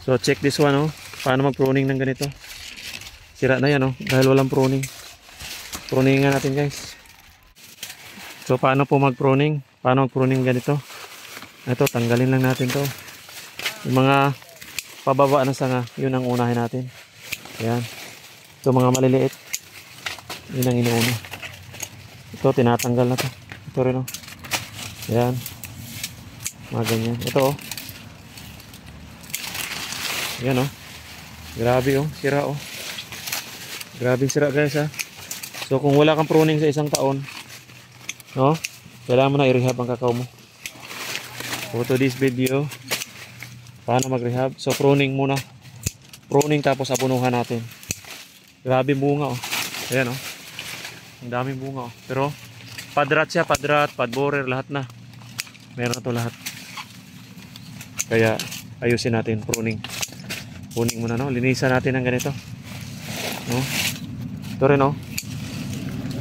So check this one, oh. Paano mag-pruning ng ganito. Sira na yan, oh, dahil walang pruning. Pruningan natin, guys. So paano po mag-pruning? Paano mag-pruning ganito? Ito, tanggalin lang natin to. Yung mga pababa ng sanga, yun ang unahin natin. Ayan. Ito mga maliliit. Yun ang inuuna. Ito, tinatanggal na to. Ito rin, oh. Ayan. Mga ganyan. Ito, oh. Ayan, oh. Grabe, oh. Sira, oh. Grabe sira, guys, ha. So kung wala kang pruning sa isang taon, no, kailangan mo na i-rehab ang kakao mo. For today's video, paano mag-rehab? So pruning muna. Pruning tapos abunuhan natin. Grabe bunga, oh. Ayan, oh. Ang daming bunga, oh. Pero padrat siya, padrat, padborer, lahat na. Meron na to lahat. Kaya ayusin natin, pruning. Pruning muna, no. Linisan natin ng ganito. No? Ito rin, oh.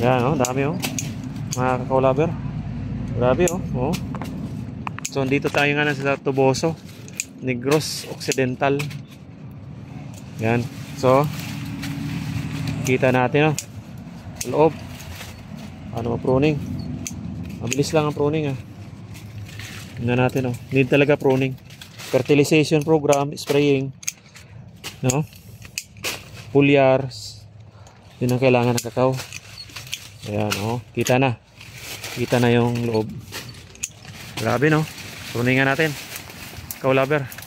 Ayan, oh, dami, oh. Mga kakao lover. Grabe, oh. Oh. So dito tayo nga na sa Toboso, Negros Occidental. Yan. So kita natin, oh, loob. Ano pruning? Mabilis lang ang pruning, ah. Tingnan natin, oh. Need talaga pruning. Fertilization program, spraying, no? Foliars. Yun ang kailangan ng kakao. Ayan, oh. Kita na. Kita na yung loob. Grabe, no? Pruningan natin. Kakao lover.